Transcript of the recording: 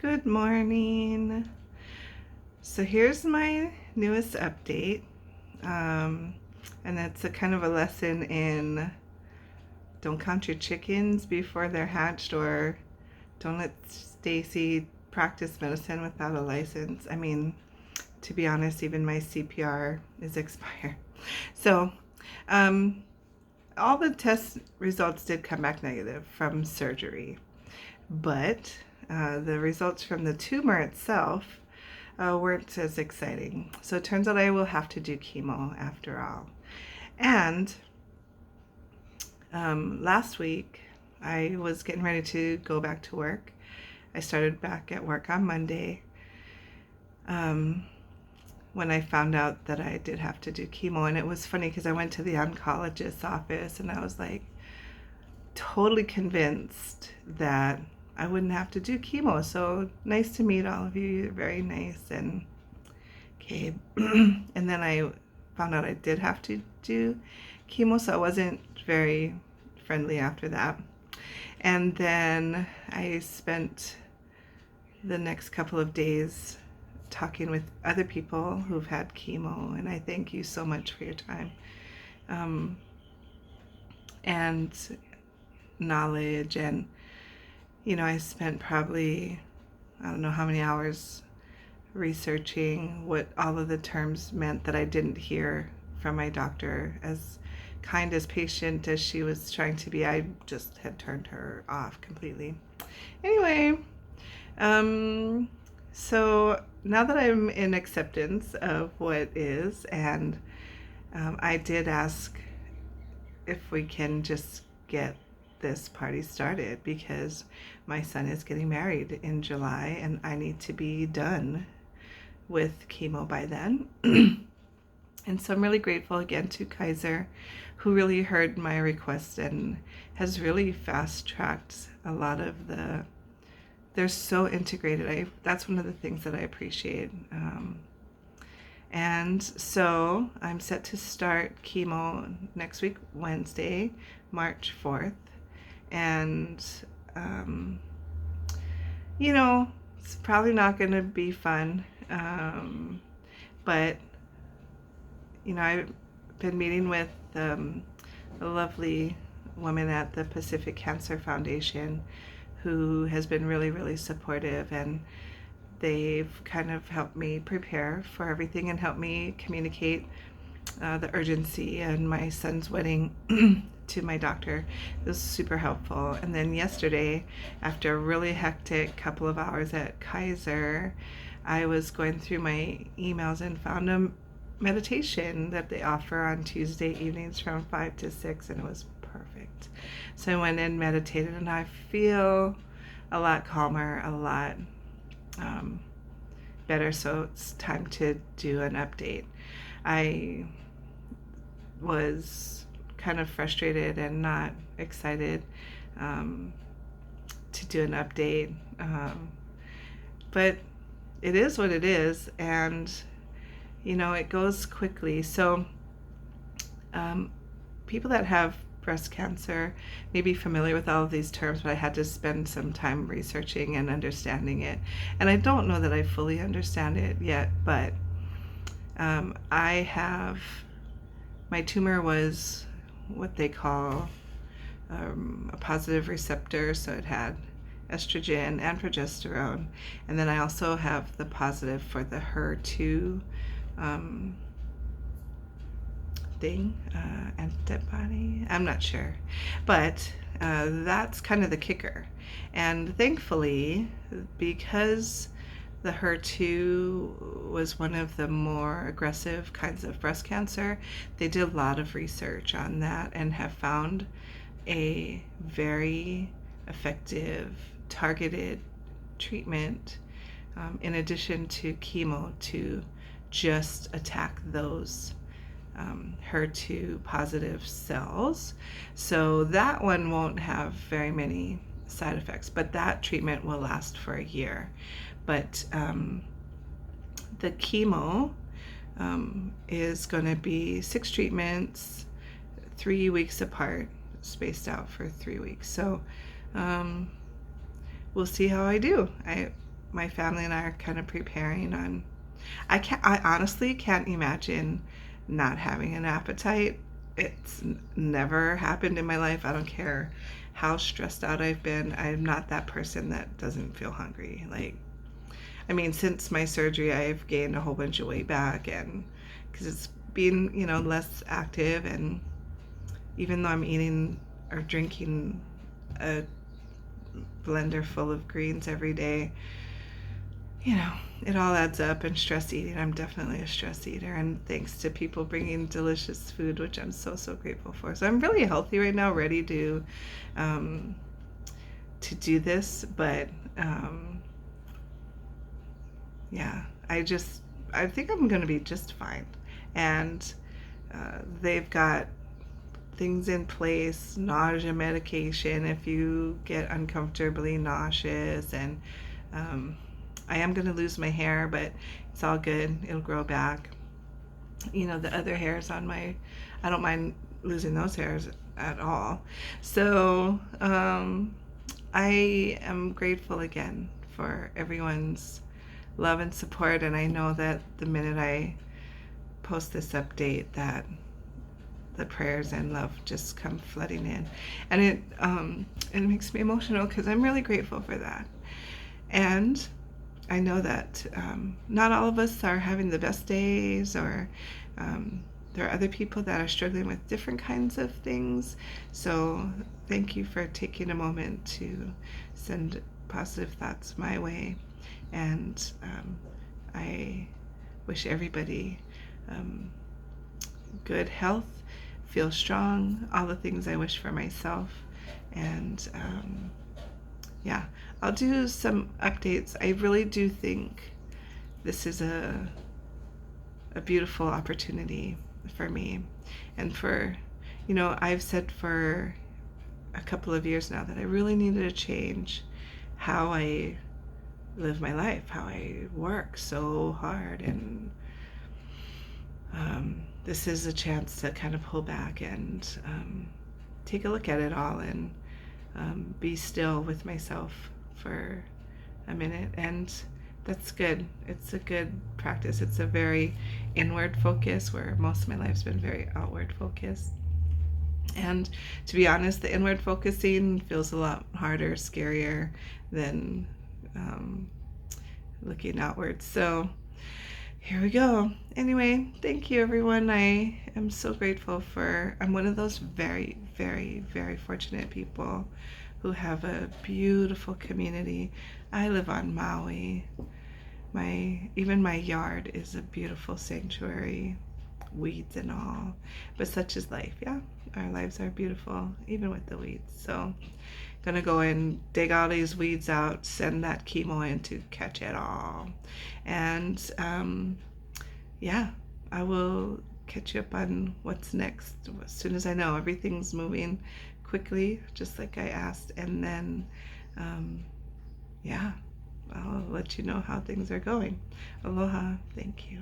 Good morning. So here's my newest update. And it's a kind of a lesson in don't count your chickens before they're hatched, or don't let Stacy practice medicine without a license. I mean, to be honest, even my CPR is expired. So, all the test results did come back negative from surgery, but the results from the tumor itself weren't as exciting. So it turns out I will have to do chemo after all. And last week, I was getting ready to go back to work. I started back at work on Monday when I found out that I did have to do chemo. And it was funny because I went to the oncologist's office and I was like totally convinced that I wouldn't have to do chemo. So nice to meet all of you. You're very nice. And okay. And then I found out I did have to do chemo, so I wasn't very friendly after that. And then I spent the next couple of days talking with other people who've had chemo, and I thank you so much for your time and knowledge. And I spent probably, I don't know how many hours researching what all of the terms meant that I didn't hear from my doctor. As kind as patient as she was trying to be, I just had turned her off completely. Anyway, so now that I'm in acceptance of what is, and I did ask if we can just get this party started because my son is getting married in July and I need to be done with chemo by then. And so I'm really grateful again to Kaiser, who really heard my request and has really fast-tracked a lot of they're so integrated. That's one of the things that I appreciate. And so I'm set to start chemo next week, Wednesday, March 4th. And, it's probably not going to be fun. But, I've been meeting with a lovely woman at the Pacific Cancer Foundation who has been really, really supportive, and they've kind of helped me prepare for everything and helped me communicate the urgency and my son's wedding to my doctor. It was super helpful. And then yesterday, after a really hectic couple of hours at Kaiser, I was going through my emails and found a meditation that they offer on Tuesday evenings from 5 to 6, and it was perfect. So I went and meditated, and I feel a lot calmer, a lot better. So it's time to do an update. I was kind of frustrated and not excited to do an update, but it is what it is, and it goes quickly. So people that have breast cancer may be familiar with all of these terms, but I had to spend some time researching and understanding it. And I don't know that I fully understand it yet, but my tumor was what they call a positive receptor, so it had estrogen and progesterone. And then I also have the positive for the HER2 antibody. I'm not sure, but that's kind of the kicker. And thankfully, because the HER2 was one of the more aggressive kinds of breast cancer, they did a lot of research on that and have found a very effective targeted treatment in addition to chemo to just attack those HER2 positive cells. So that one won't have very many side effects, but that treatment will last for a year. But the chemo is going to be 6 treatments, 3 weeks apart, spaced out for 3 weeks. So we'll see how I do. my family and I are kind of preparing on. I honestly can't imagine not having an appetite. It's never happened in my life. I don't care how stressed out I've been. I'm not that person that doesn't feel hungry. Like, I mean, since my surgery, I've gained a whole bunch of weight back, and because it's been, less active, and even though I'm eating or drinking a blender full of greens every day, it all adds up. And stress eating, I'm definitely a stress eater, and thanks to people bringing delicious food, which I'm so, so grateful for. So I'm really healthy right now, ready to do this. But yeah, I think I'm going to be just fine. And they've got things in place, nausea medication if you get uncomfortably nauseous, and I am going to lose my hair, but it's all good. It'll grow back. The other hairs on I don't mind losing those hairs at all. So I am grateful again for everyone's love and support, and I know that the minute I post this update, that the prayers and love just come flooding in, and it makes me emotional because I'm really grateful for that. And I know that not all of us are having the best days, or there are other people that are struggling with different kinds of things. So thank you for taking a moment to send positive thoughts my way. And I wish everybody good health, feel strong, all the things I wish for myself. And yeah, I'll do some updates. I really do think this is a beautiful opportunity for me. And for, I've said for a couple of years now that I really needed to change how I live my life, how I work so hard. And this is a chance to kind of pull back and take a look at it all, and be still with myself for a minute. And that's good. It's a good practice. It's a very inward focus, where most of my life's been very outward focused. And to be honest, the inward focusing feels a lot harder, scarier than looking outward. So here we go. Anyway, thank you, everyone. I am so grateful I'm one of those very, very, very fortunate people who have a beautiful community. I live on Maui. Even my yard is a beautiful sanctuary, weeds and all. But such is life, yeah? Our lives are beautiful, even with the weeds. So gonna go and dig all these weeds out, send that chemo in to catch it all. And yeah, I will catch you up on what's next as soon as I know. Everything's moving quickly, just like I asked. And then yeah, I'll let you know how things are going. Aloha. Thank you.